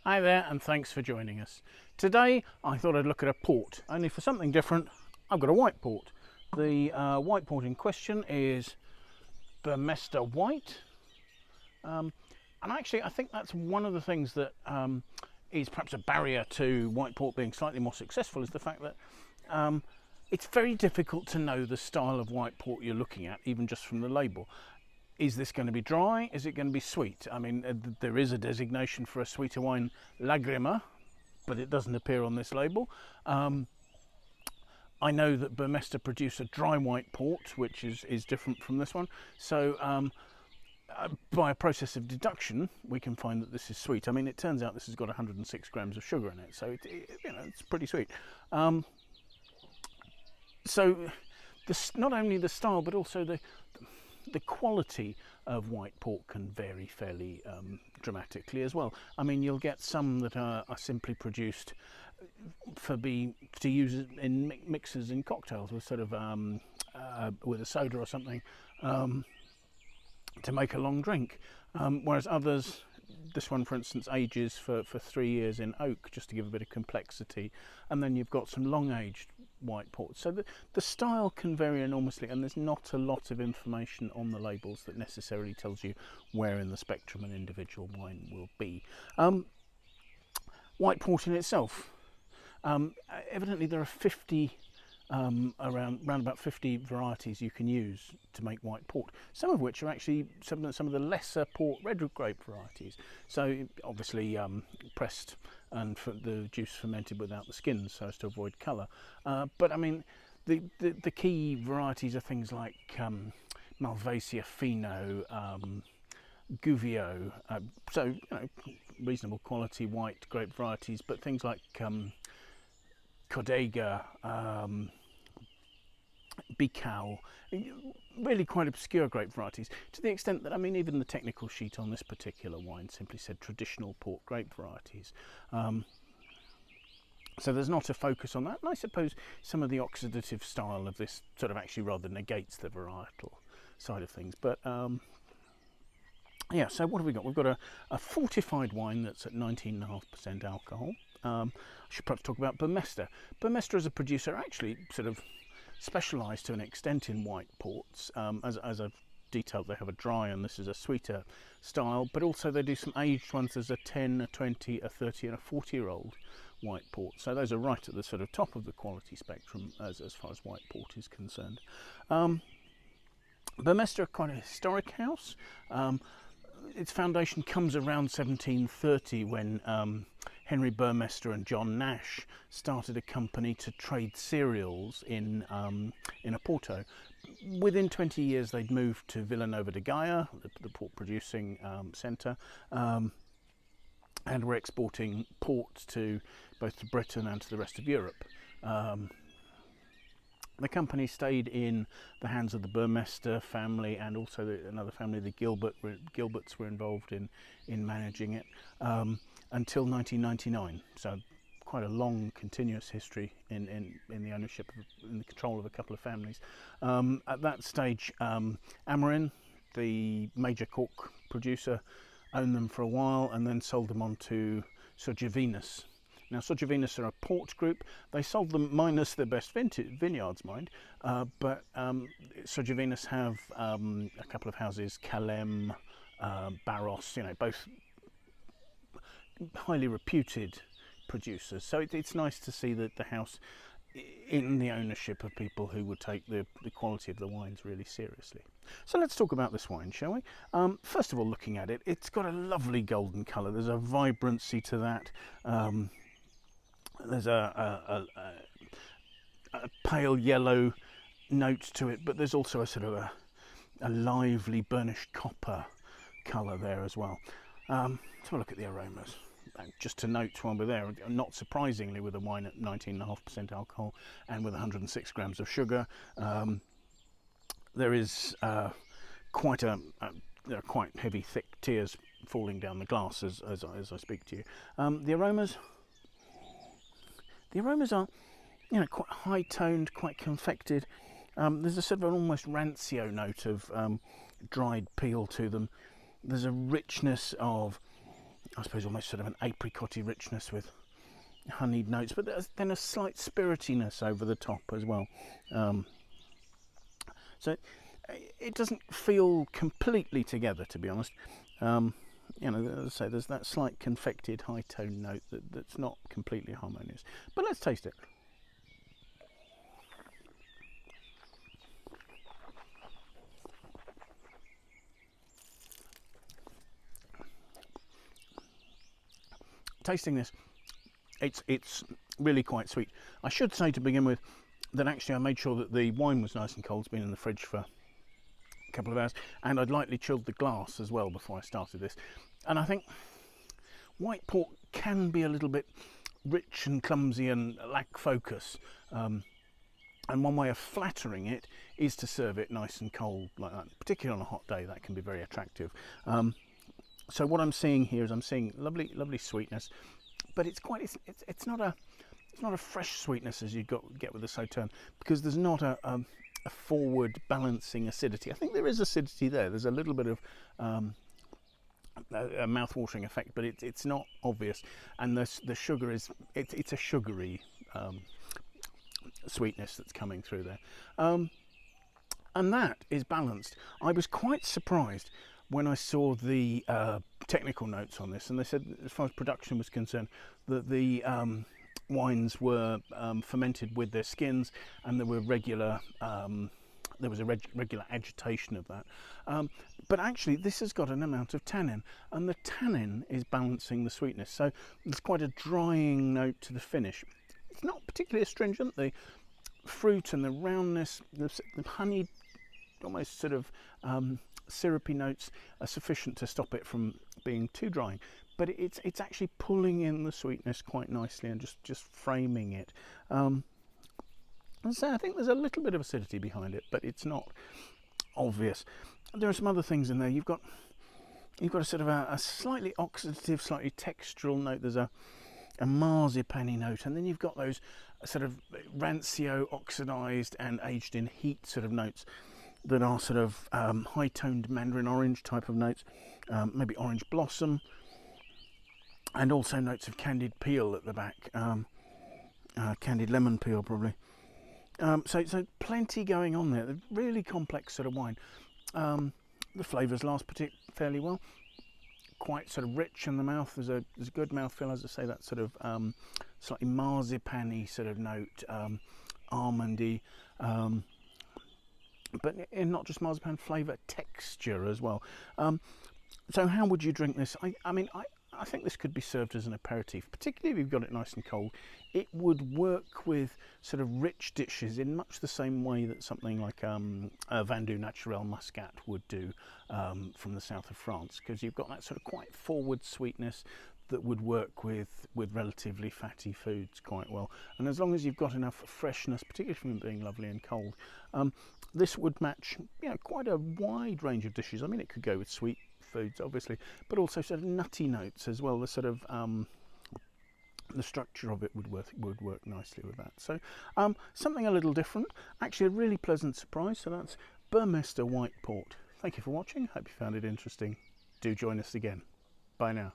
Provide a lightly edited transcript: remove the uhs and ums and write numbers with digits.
Hi there, and thanks for joining us. Today I thought I'd look at a port, only for something different. I've got a white port. The white port in question is Burmester White, and actually I think that's one of the things that is perhaps a barrier to white port being slightly more successful, is the fact that it's very difficult to know the style of white port you're looking at, even just from the label. Is this going to be dry? Is it going to be sweet? I mean, there is a designation for a sweeter wine, Lagrima, but it doesn't appear on this label. I know that Burmester produce a dry white port, which is different from this one. So by a process of deduction, we can find that this is sweet. I mean, it turns out this has got 106 grams of sugar in it, so it's pretty sweet. So not only the style, but also the quality of white port can vary fairly dramatically as well. I mean, you'll get some that are simply produced to use in mixers in cocktails with sort of with a soda or something to make a long drink, whereas others, this one for instance, ages for 3 years in oak just to give a bit of complexity, and then you've got some long aged white port. So the style can vary enormously, and there's not a lot of information on the labels that necessarily tells you where in the spectrum an individual wine will be. White port in itself, evidently there are 50 around about 50 varieties you can use to make white port, some of which are actually some of the lesser port red grape varieties. So obviously pressed and the juice fermented without the skins so as to avoid colour. But I mean, the key varieties are things like Malvasia Fino, Guvio, so reasonable quality white grape varieties, but things like Codega, Bicao, really quite obscure grape varieties, to the extent that, I mean, even the technical sheet on this particular wine simply said traditional port grape varieties. So there's not a focus on that, and I suppose some of the oxidative style of this sort of actually rather negates the varietal side of things. But yeah, so what have we got? We've got a fortified wine that's at 19.5% alcohol. I should perhaps talk about Burmester. Burmester as a producer actually sort of specialised to an extent in white ports. As I've detailed, they have a dry, and this is a sweeter style, but also they do some aged ones. There's a 10, a 20, a 30 and a 40-year-old white port. So those are right at the sort of top of the quality spectrum as far as white port is concerned. Burmester are quite a historic house. Its foundation comes around 1730 when Henry Burmester and John Nash started a company to trade cereals in Oporto. Within 20 years they'd moved to Vila Nova de Gaia, the port producing centre, and were exporting port to both to Britain and to the rest of Europe. The company stayed in the hands of the Burmester family, and also another family, the Gilberts, were involved in managing it until 1999. So quite a long, continuous history in the ownership, in the control of a couple of families. At that stage, Amarin, the major cork producer, owned them for a while and then sold them on to Sojavinus. Now, Sojavinus are a port group. They sold them minus their best vineyards, mind, but Sojavinus have a couple of houses, Calem, Barros, both highly reputed producers. So it's nice to see that the house in the ownership of people who would take the quality of the wines really seriously. So let's talk about this wine, shall we? First of all, looking at it, it's got a lovely golden colour. There's a vibrancy to that. There's a pale yellow note to it, but there's also a sort of a lively burnished copper colour there as well. Let's have a look at the aromas. Just to note while we're there, not surprisingly, with a wine at 19.5% alcohol and with 106 grams of sugar, there is there are quite heavy, thick tears falling down the glass as I speak to you. The aromas are, quite high-toned, quite confected. There's a sort of an almost rancio note of dried peel to them. There's a richness of I suppose almost sort of an apricotty richness with honeyed notes, but there's then a slight spiritiness over the top as well. So it doesn't feel completely together, to be honest. You know, as I say, there's that slight confected high tone note that's not completely harmonious. But let's taste it. Tasting this, it's really quite sweet. I should say to begin with that actually I made sure that the wine was nice and cold. It's been in the fridge for a couple of hours, and I'd lightly chilled the glass as well before I started this. And I think white port can be a little bit rich and clumsy and lack focus, and one way of flattering it is to serve it nice and cold like that. Particularly on a hot day, that can be very attractive. So what I'm seeing here is I'm seeing lovely sweetness, but it's not a fresh sweetness as you get with the Sauterne, because there's not a forward balancing acidity. I think there is acidity there. There's a little bit of a mouth-watering effect, but it's not obvious. And the sugar is it's a sugary sweetness that's coming through there, and that is balanced. I was quite surprised when I saw the technical notes on this, and they said, as far as production was concerned, that the wines were fermented with their skins, and there were regular regular agitation of that. But actually, this has got an amount of tannin, and the tannin is balancing the sweetness. So there's quite a drying note to the finish. It's not particularly astringent. The fruit and the roundness, the honey, almost sort of syrupy notes are sufficient to stop it from being too drying, but it's actually pulling in the sweetness quite nicely and just framing it. So I think there's a little bit of acidity behind it, but it's not obvious. There are some other things in there. You've got a sort of a slightly oxidative, slightly textural note. There's a marzipan-y note, and then you've got those sort of rancio, oxidized and aged in heat sort of notes that are sort of high-toned mandarin orange type of notes, maybe orange blossom, and also notes of candied peel at the back, candied lemon peel probably. So plenty going on there. Really complex sort of wine. The flavours last fairly well. Quite sort of rich in the mouth. There's a good mouthfeel, as I say. That sort of slightly marzipan-y sort of note, almondy. But in not just marzipan, flavour, texture as well. So how would you drink this? I think this could be served as an aperitif, particularly if you've got it nice and cold. It would work with sort of rich dishes in much the same way that something like a Vendu Naturel Muscat would do from the south of France, because you've got that sort of quite forward sweetness that would work with relatively fatty foods quite well. And as long as you've got enough freshness, particularly from it being lovely and cold, this would match, quite a wide range of dishes. I mean, it could go with sweet foods, obviously, but also sort of nutty notes as well. The sort of the structure of it would work nicely with that. So something a little different. Actually, a really pleasant surprise. So that's Burmester White Port. Thank you for watching. Hope you found it interesting. Do join us again. Bye now.